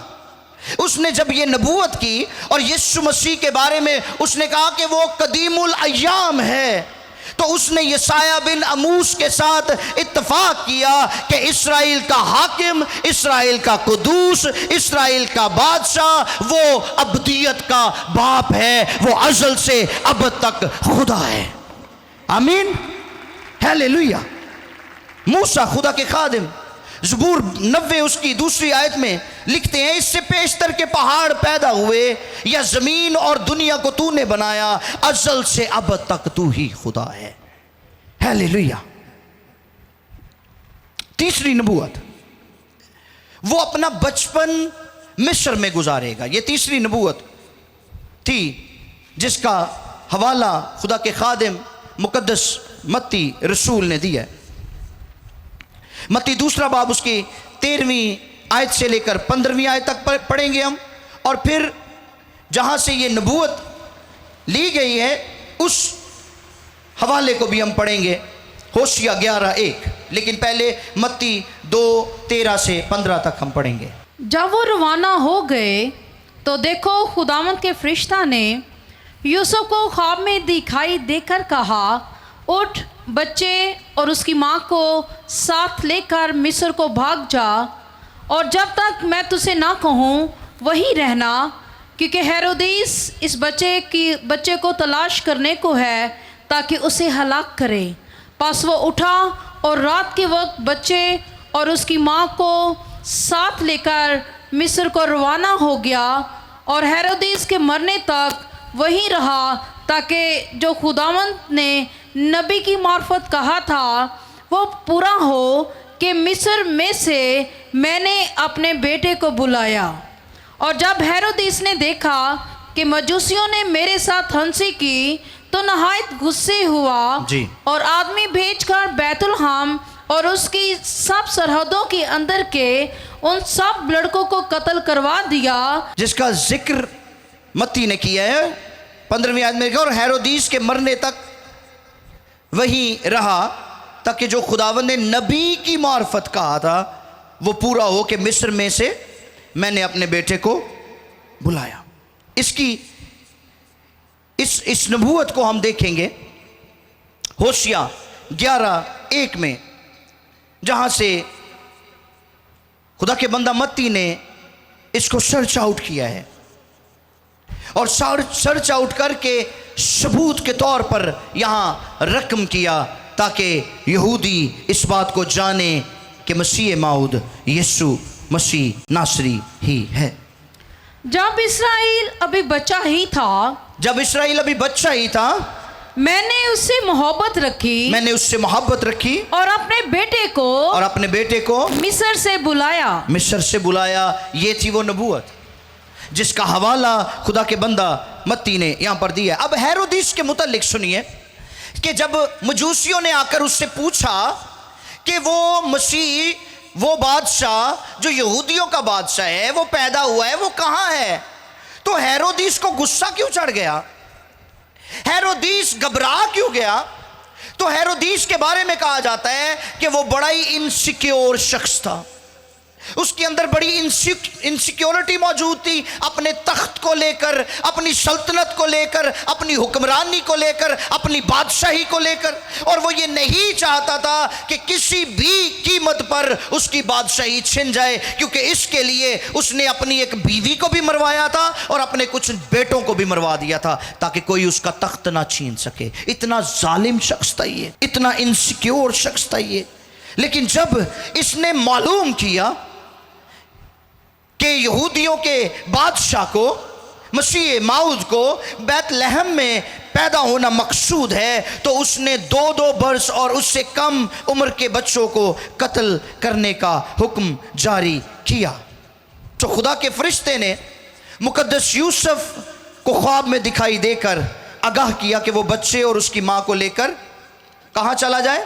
उसने जब ये नबूवत की और यीशु मसीह के बारे में उसने कहा कि वो कदीमुल अय्याम है, तो उसने यसाया बिन अमूस के साथ इत्तफाक किया कि इस्राएल का हाकिम, इस्राएल का कुदूस, इस्राएल का बादशाह वो अबदियत का बाप है, वो अजल से अब तक खुदा है। आमीन, हालेलुया। मूसा खुदा के खादिम ज़बूर 90 उसकी 2 आयत में लिखते हैं, इससे पेशतर के पहाड़ पैदा हुए या ज़मीन और दुनिया को तूने बनाया, अज़ल से अब तक तू ही खुदा है। हालेलुया। तीसरी नबूवत, वो अपना बचपन मिस्र में गुजारेगा। ये तीसरी नबूवत थी जिसका हवाला खुदा के खादिम मुकद्दस मत्ती रसूल ने दिया। मत्ती दूसरा बाब उसकी 13वीं आयत से लेकर 15वीं आयत तक पढ़ेंगे हम, और फिर जहां से ये नबूवत ली गई है उस हवाले को भी हम पढ़ेंगे, होशिया 11:1। लेकिन पहले मत्ती 2:13 से 15 तक हम पढ़ेंगे। जब वो रवाना हो गए तो देखो खुदावंद के फरिश्ता ने यूसुफ को ख्वाब में दिखाई देकर कहा, उठ, बच्चे और उसकी माँ को साथ लेकर मिस्र को भाग जा, और जब तक मैं तुझे ना कहूँ वहीं रहना, क्योंकि हेरोदेस इस बच्चे को तलाश करने को है ताकि उसे हलाक करे। बस वो उठा और रात के वक्त बच्चे और उसकी माँ को साथ लेकर मिस्र को रवाना हो गया, और हेरोदेस के मरने तक वहीं रहा, ताकि जो खुदावंद ने नबी की मार्फत कहा था वो पूरा हो कि मिस्र में से मैंने अपने बेटे को बुलाया। और जब हेरोदेस ने देखा कि मजूसियों ने मेरे साथ हंसी की तो नहायत गुस्से हुआ जी। और आदमी भेजकर बैतुलहम और उसकी सब सरहदों के अंदर के उन सब लड़कों को कत्ल करवा दिया, जिसका जिक्र मत्ती ने किया है 15वीं आयत में। और हेरोदेस के मरने तक वहीं रहा ताकि जो खुदावंद ने नबी की मार्फत कहा था वो पूरा हो कि मिस्र में से मैंने अपने बेटे को बुलाया। इसकी इस नबूवत को हम देखेंगे होशिया 11:1 में, जहां से खुदा के बंदा मत्ती ने इसको सर्च आउट किया है और सर्च आउट करके सबूत के तौर पर यहां रकम किया ताकि यहूदी इस बात को जाने कि मसीह माऊद यीशु मसीह नासरी ही है। जब इसराइल अभी बच्चा ही था, मैंने उससे मोहब्बत रखी और अपने बेटे को मिस्र से बुलाया। ये थी वो नबूवत जिसका हवाला खुदा के बंदा मत्ती ने यहां पर दिया। अब हेरोदेस के मुतालिक सुनिए कि जब मजूसियों ने आकर उससे पूछा कि वो मसीह, वो बादशाह जो यहूदियों का बादशाह है, वो पैदा हुआ है, वो कहाँ है, तो हेरोदेस को गुस्सा क्यों चढ़ गया? हेरोदेस घबरा क्यों गया? तो हेरोदेस के बारे में कहा जाता है कि वो बड़ा ही इनसिक्योर शख्स था। उसके अंदर बड़ी इनसिक्योरिटी मौजूद थी, अपने तख्त को लेकर, अपनी सल्तनत को लेकर, अपनी हुक्मरानी को लेकर, अपनी बादशाही को लेकर। और वो ये नहीं चाहता था कि किसी भी कीमत पर उसकी बादशाही छिन जाए, क्योंकि इसके लिए उसने अपनी एक बीवी को भी मरवाया था और अपने कुछ बेटों को भी मरवा दिया था ताकि कोई उसका तख्त ना छीन सके। इतना जालिम शख्स था ये, इतना इनसिक्योर शख्स था ये। लेकिन जब इसने मालूम किया कि यहूदियों के बादशाह को, मसीह माऊद को बैतलहम में पैदा होना मकसूद है, तो उसने 2-2 बरस और उससे कम उम्र के बच्चों को कत्ल करने का हुक्म जारी किया। तो खुदा के फरिश्ते ने मुकद्दस यूसुफ को ख्वाब में दिखाई देकर आगाह किया कि वो बच्चे और उसकी माँ को लेकर कहाँ चला जाए?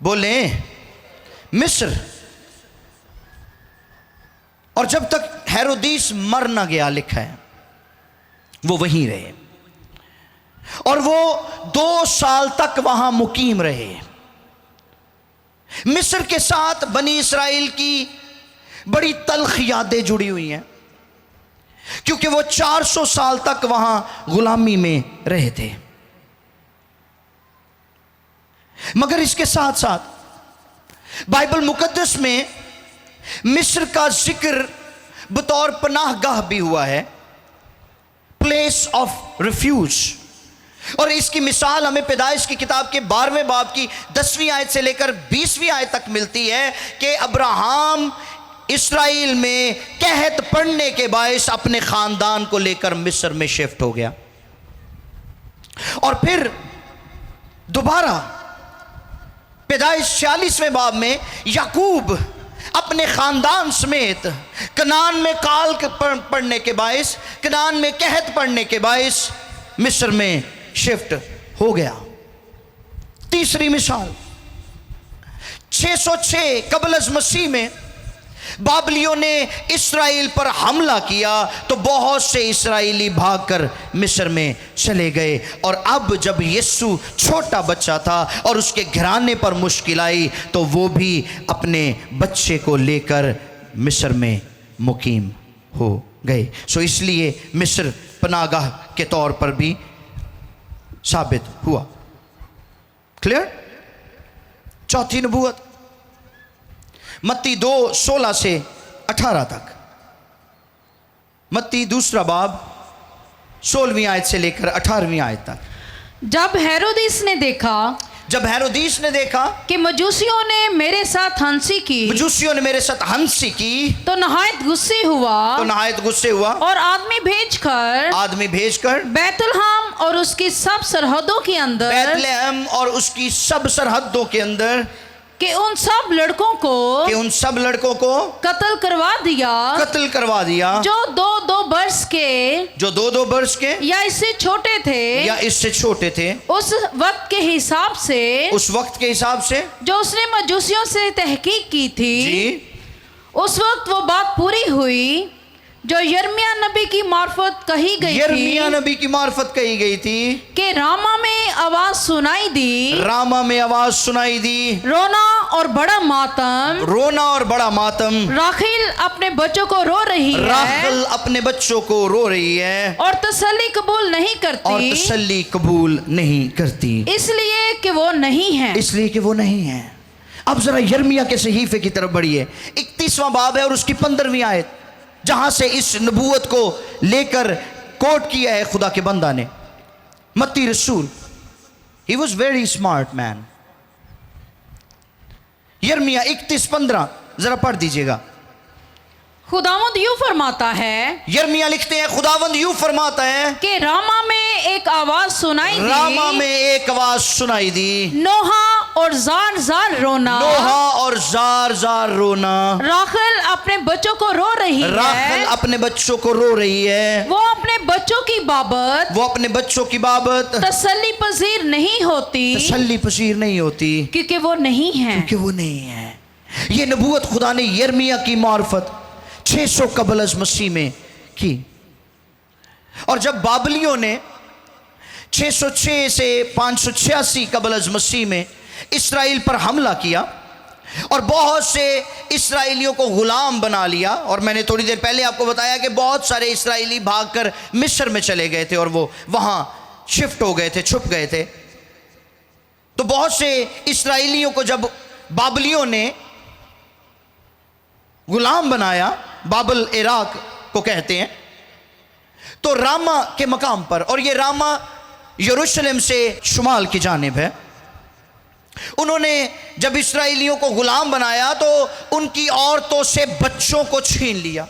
बोले मिस्र। और जब तक हेरोदेस मर न गया, लिखा है, वो वहीं रहे और वो 2 साल तक वहां मुकीम रहे। मिस्र के साथ बनी इस्राएल की बड़ी तल्ख यादें जुड़ी हुई हैं, क्योंकि वो 400 साल तक वहां गुलामी में रहे थे। मगर इसके साथ साथ बाइबल मुकद्दस में मिस्र का जिक्र बतौर पनाहगाह भी हुआ है, प्लेस ऑफ रिफ्यूज। और इसकी मिसाल हमें पैदाइश की किताब के 12वें बाब की 10वीं आयत से लेकर 20वीं आयत तक मिलती है कि अब्राहम इस्राएल में कहत पड़ने के बायस अपने खानदान को लेकर मिस्र में शिफ्ट हो गया। और फिर दोबारा पैदाइश 46वें बाब में याकूब अपने खानदान समेत कनान में काल पड़ने के बायस, कनान में कहत पड़ने के बायस मिस्र में शिफ्ट हो गया। तीसरी मिसाल 606 कबल अज़ मसीह में बाबलियों ने इस्राएल पर हमला किया तो बहुत से इस्राएली भागकर मिस्र में चले गए। और अब जब यीशु छोटा बच्चा था और उसके घराने पर मुश्किल आई तो वो भी अपने बच्चे को लेकर मिस्र में मुकीम हो गए। सो इसलिए मिस्र पनागाह के तौर पर भी साबित हुआ। क्लियर? चौथी नबूवत मत्ती 2:16 से 18 तक। मत्ती दूसरा बाब 16वीं आयत से लेकर 18वीं आयत तक। जब हेरोदिस ने देखा कि मजूसियों ने मेरे साथ हंसी की तो नहायत गुस्से हुआ और आदमी भेजकर बैतलहम और उसकी सब सरहदों के अंदर कि उन सब लड़कों को कत्ल करवा दिया जो दो बरस के या इससे छोटे थे उस वक्त के हिसाब से जो उसने मजूसियों से तहकीक की थी जी। उस वक्त वो बात पूरी हुई जो यिर्मयाह नबी की मार्फत कही गई थी कि रामा में आवाज सुनाई दी रोना और बड़ा मातम राखिल अपने बच्चों को रो रही है और तसल्ली कबूल नहीं करती इसलिए कि वो नहीं है। अब जरा यिर्मयाह के सहीफे की तरफ बढ़िए। 31वां बाब है और उसकी 15वीं आयत, जहां से इस नबूवत को लेकर कोट किया है खुदा के बंदा ने। मत्ती रसूल, he was very smart man. यिर्मयाह 31:15 जरा पढ़ दीजिएगा। खुदावंद यूं फरमाता है, यिर्मयाह लिखते हैं खुदावंद यूं फरमाता है कि रामा में एक आवाज सुनाई दी नोहा और जार जार रोना राखल अपने बच्चों को रो रही है वो अपने बच्चों की बाबत तसल्ली पजीर नहीं होती क्योंकि वो नहीं है। ये नबूवत खुदा ने यिर्मयाह की मार्फत 600 कबल अज़ मसीह में की। और जब बाबलियों ने 606 से 586 कबल अज़ मसीह में इस्राएल पर हमला किया और बहुत से इस्राएलियों को गुलाम बना लिया, और मैंने थोड़ी देर पहले आपको बताया कि बहुत सारे इस्राएली भागकर मिस्र में चले गए थे और वो वहां शिफ्ट हो गए थे, छुप गए थे। तो बहुत से इस्राएलियों को जब बाबलियों ने गुलाम बनाया, बाबल इराक को कहते हैं, तो रामा के मकाम पर, और ये रामा यरूशलेम से शुमाल की जानिब है, उन्होंने जब इस्राएलियों को गुलाम बनाया तो उनकी औरतों से बच्चों को छीन लिया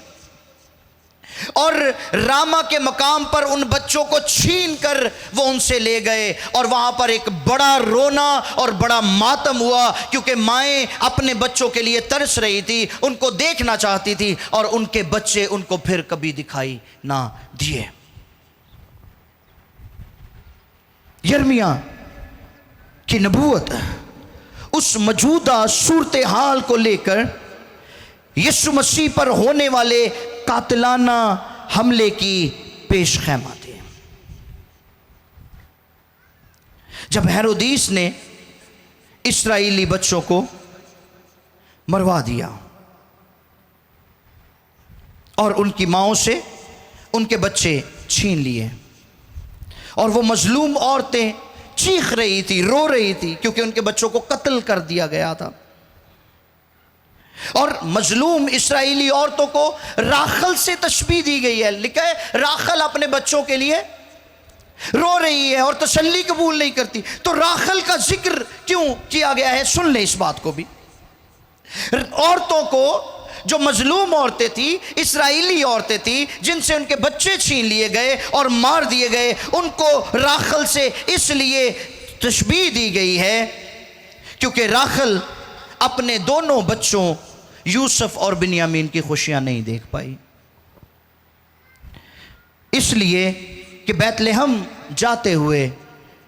और रामा के मकाम पर उन बच्चों को छीन कर वो उनसे ले गए। और वहां पर एक बड़ा रोना और बड़ा मातम हुआ क्योंकि माएं अपने बच्चों के लिए तरस रही थी, उनको देखना चाहती थी और उनके बच्चे उनको फिर कभी दिखाई ना दिए। यिर्मयाह की नबूवत उस मौजूदा सूरत हाल को लेकर यीशु मसीह पर होने वाले कातिलाना हमले की पेशखेमा थी। जब हेरोदिस ने इस्राएली बच्चों को मरवा दिया और उनकी माओं से उनके बच्चे छीन लिए और वो मजलूम औरतें चीख रही थी, रो रही थी क्योंकि उनके बच्चों को कत्ल कर दिया गया था। और मजलूम इस्राएली औरतों को राखल से तशबीह दी गई है। लिखा है राखल अपने बच्चों के लिए रो रही है और तसल्ली कबूल नहीं करती। तो राखल का जिक्र क्यों किया गया है, सुन ले इस बात को भी। औरतों को, जो मजलूम औरतें थी, इस्राएली औरतें थी जिनसे उनके बच्चे छीन लिए गए और मार दिए गए, उनको राखल से इसलिए तशबीह दी गई है क्योंकि राखल अपने दोनों बच्चों यूसुफ और बिन्यामीन की खुशियां नहीं देख पाई, इसलिए कि बैतलहम जाते हुए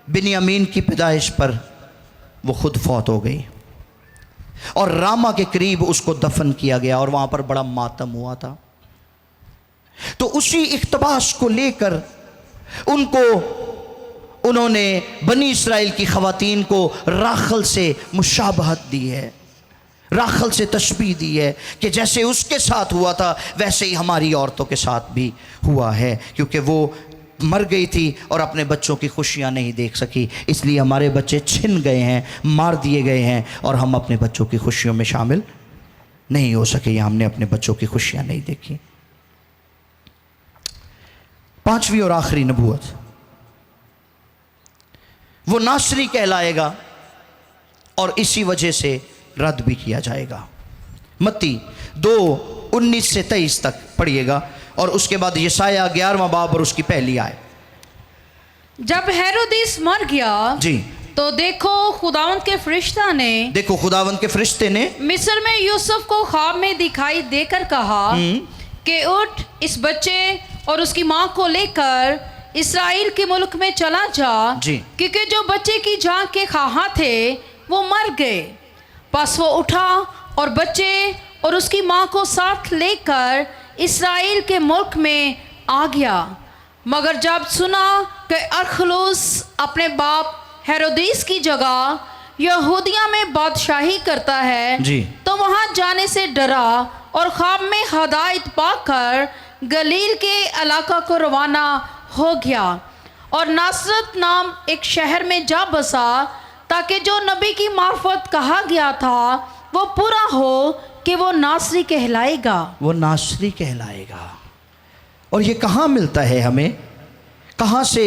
बिन्यामीन की पैदाइश पर वो खुद फौत हो गई और रामा के करीब उसको दफन किया गया और वहां पर बड़ा मातम हुआ था। तो उसी इख्तबास को लेकर उन्होंने बनी इस्राएल की ख़वातीन को राखल से मुशाबहत दी है, राखल से तशबीह दी है कि जैसे उसके साथ हुआ था वैसे ही हमारी औरतों के साथ भी हुआ है, क्योंकि वो मर गई थी और अपने बच्चों की खुशियां नहीं देख सकी, इसलिए हमारे बच्चे छिन गए हैं, मार दिए गए हैं और हम अपने बच्चों की खुशियों में शामिल नहीं हो सके या हमने अपने बच्चों की खुशियां नहीं देखी। पांचवी और आखिरी नबूवत, वो नासरी कहलाएगा और इसी वजह से रद्द भी किया जाएगा। मत्ती 2:19 से 23 तक पढ़िएगा और उसके बाद यशाया 11वां बाब और उसकी पहली आयत। जब हेरोदिस मर गया जी, तो देखो खुदावंद के फरिश्ते ने मिस्र में यूसुफ को ख्वाब में दिखाई देकर कहा कि उठ, इस बच्चे और उसकी माँ को लेकर इस्राएल के मुल्क में चला जा, क्योंकि जो बच्चे की जान के ख्वाहां थे वो मर गए। बस वो उठा और बच्चे और उसकी माँ को साथ लेकर इस्राएल के मुल्क में आ गया। मगर जब सुना कि अरखलूस अपने बाप हेरोदिस की जगह यहूदिया में बादशाही करता है तो वहाँ जाने से डरा और ख्वाब में हदायत पाकर गलील के इलाका को रवाना हो गया और नासरत नाम एक शहर में जा बसा, ताकि जो नबी की मार्फत कहा गया था वो पूरा हो कि वो नासरी कहलाएगा। वो नासरी कहलाएगा। और ये कहाँ मिलता है हमें, कहाँ से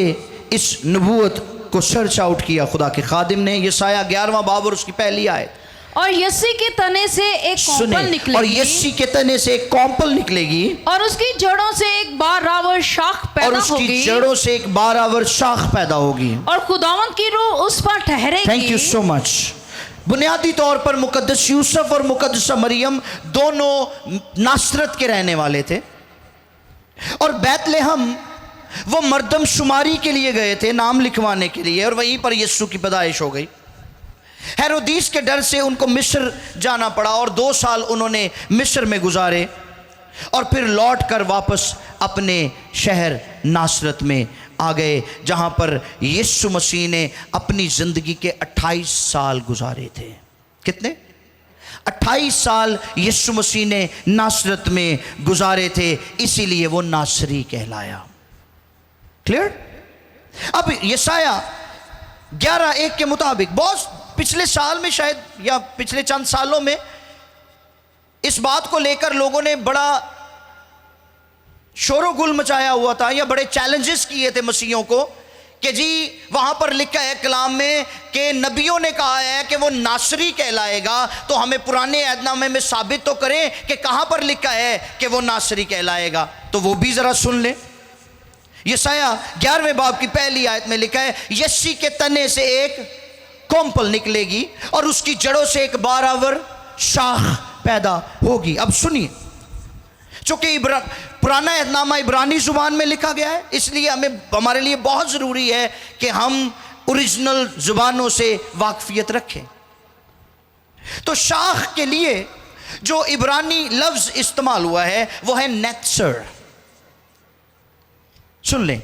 इस नबूवत को सर्च आउट किया खुदा के खादिम ने? यशाया 11वां बाब और उसकी पहली आयत। और यस्सी के तने से एक कॉम्पल निकलेगी, और यस्सी के तने से एक कॉम्पल निकलेगी और उसकी जड़ों से एक बारावर शाख पैदा होगी, और उसकी जड़ों से एक बारावर शाख पैदा होगी और खुदावंद की रूह उस पर ठहरेगी। Thank you so much. बुनियादी तौर पर मुकद्दस यूसुफ और मुकद्दसा मरियम दोनों नासरत के रहने वाले थे और बैतलहम वो मर्दमशुमारी के लिए गए थे, नाम लिखवाने के लिए, और वहीं पर यीशु की पैदाइश हो गई। हेरोदिस के डर से उनको मिस्र जाना पड़ा और 2 साल उन्होंने मिस्र में गुजारे और फिर लौट कर वापस अपने शहर नासरत में आ गए, जहाँ पर यीशु मसीह ने अपनी ज़िंदगी के 28 साल गुजारे थे। कितने? 28 साल यीशु मसीह ने नासरत में गुजारे थे, इसीलिए वो नासरी कहलाया। क्लियर? अब यशाया 11:1 के मुताबिक बहुत पिछले साल में शायद या पिछले चंद सालों में इस बात को लेकर लोगों ने बड़ा शोरगुल मचाया हुआ था या बड़े चैलेंजेस किए थे मसीहों को कि जी वहां पर लिखा है कलाम में कि नबियों ने कहा है कि वो नासरी कहलाएगा, तो हमें पुराने अहदनामे में साबित तो करें कि कहां पर लिखा है कि वो नासरी कहलाएगा। तो वो भी जरा सुन लें। यशाया 11वें बाब की पहली आयत में लिखा है, यस्सी के तने से एक कॉम्पल निकलेगी और उसकी जड़ों से एक बारावर शाख पैदा होगी। अब सुनिए, चूंकि पुराना अहदनामा इब्रानी जुबान में लिखा गया है, इसलिए हमारे लिए बहुत ज़रूरी है कि हम ओरिजिनल जुबानों से वाकफियत रखें। तो शाख के लिए जो इब्रानी लफ्ज़ इस्तेमाल हुआ है वो है नेत्सर। सुन लें,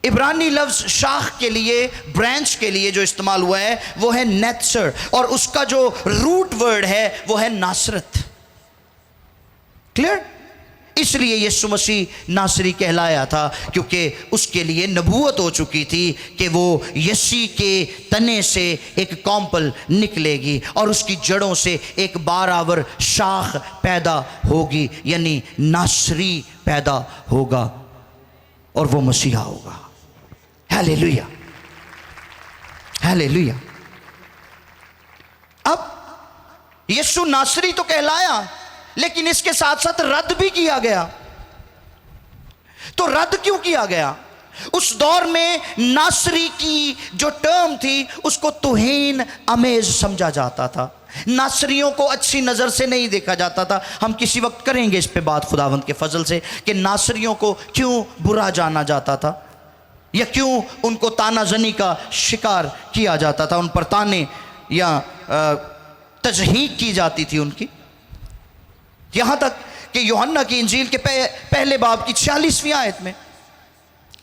इब्रानी लफ्ज़ शाख के लिए, ब्रांच के लिए जो इस्तेमाल हुआ है वो है नेत्सर, और उसका जो रूट वर्ड है वो है नासरत। क्लियर? इसलिए यीशु मसीह नासरी कहलाया था, क्योंकि उसके लिए नबूवत हो चुकी थी कि वो यस्सी के तने से एक कॉम्पल निकलेगी और उसकी जड़ों से एक बारावर शाख पैदा होगी, यानी नासरी पैदा होगा और वो मसीहा होगा। Hallelujah, hallelujah. अब यीशु नासरी तो कहलाया, लेकिन इसके साथ साथ रद्द भी किया गया। तो रद्द क्यों किया गया? उस दौर में नासरी की जो टर्म थी उसको तुहीन अमेज समझा जाता था। नासरियों को अच्छी नज़र से नहीं देखा जाता था। हम किसी वक्त करेंगे इस पे बात खुदावंद के फजल से कि नासरियों को क्यों बुरा जाना जाता था या क्यों उनको ताना जनी का शिकार किया जाता था, उन पर ताने या तजहीक की जाती थी उनकी। यहाँ तक कि यूहन्ना की इंजील के पहले बाब की 46वीं आयत में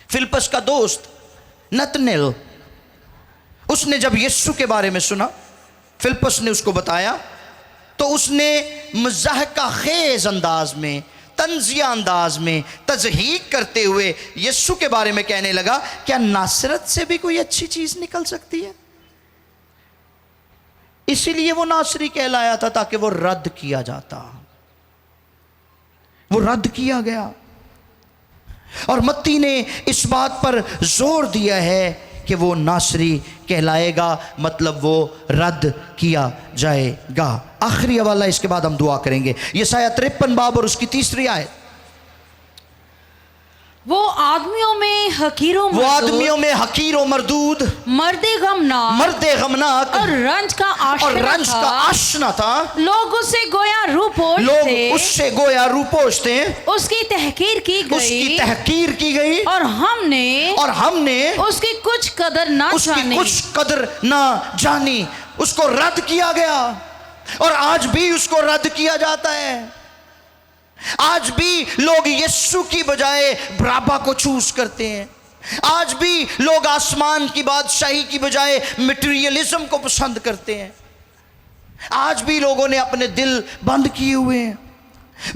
फिलिप्पस का दोस्त नतनेल, उसने जब यीशु के बारे में सुना, फिलिप्पस ने उसको बताया, तो उसने मज़ाहका खेज अंदाज में, तंजिया अंदाज में तजहीक करते हुए यीशु के बारे में कहने लगा, क्या नासरत से भी कोई अच्छी चीज़ निकल सकती है? इसीलिए वो नासरी कहलाया था ताकि वो रद्द किया जाता, वो रद्द किया गया। और मत्ती ने इस बात पर जोर दिया है कि वो नासरी कहलाएगा, मतलब वो रद्द किया जाएगा। आखिरी हवाला, इसके बाद हम दुआ करेंगे। यशायाह 53 बाब और उसकी 3री आयत। वो आदमियों में हकीर व मरदूद, मर्दे गमनाक और रंज का आशना था। लोग उससे गोया रूपोश थे। उसकी तहकीर की गई और हमने उसकी कुछ कदर ना जानी। उसको रद्द किया गया और आज भी उसको रद्द किया जाता है। आज भी लोग यीशु की बजाय बराबा को चूज करते हैं। आज भी लोग आसमान की बादशाही की बजाय मटेरियलिज्म को पसंद करते हैं। आज भी लोगों ने अपने दिल बंद किए हुए हैं।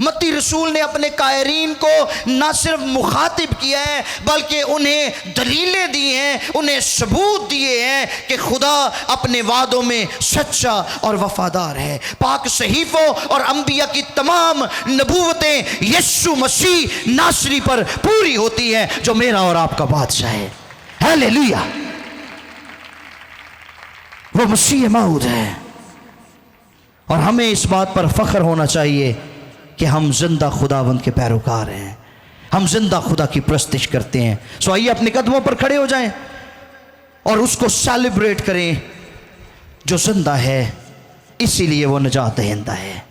मत्ती रसूल ने अपने कायरीन को न सिर्फ मुखातिब किया है बल्कि उन्हें दलीलें दी हैं, उन्हें सबूत दिए हैं कि खुदा अपने वादों में सच्चा और वफादार है। पाक सहीफों और अंबिया की तमाम नबूवतें यीशु मसीह नासरी पर पूरी होती हैं जो मेरा और आपका बादशाह है। हालेलुया। वो मसीह मौद है और हमें इस बात पर फख्र होना चाहिए कि हम जिंदा खुदावंद के पैरोकार हैं, हम जिंदा खुदा की प्रस्तिश करते हैं। सो आइए अपने कदमों पर खड़े हो जाएं और उसको सेलिब्रेट करें जो जिंदा है, इसीलिए वो निजात दहिंदा है।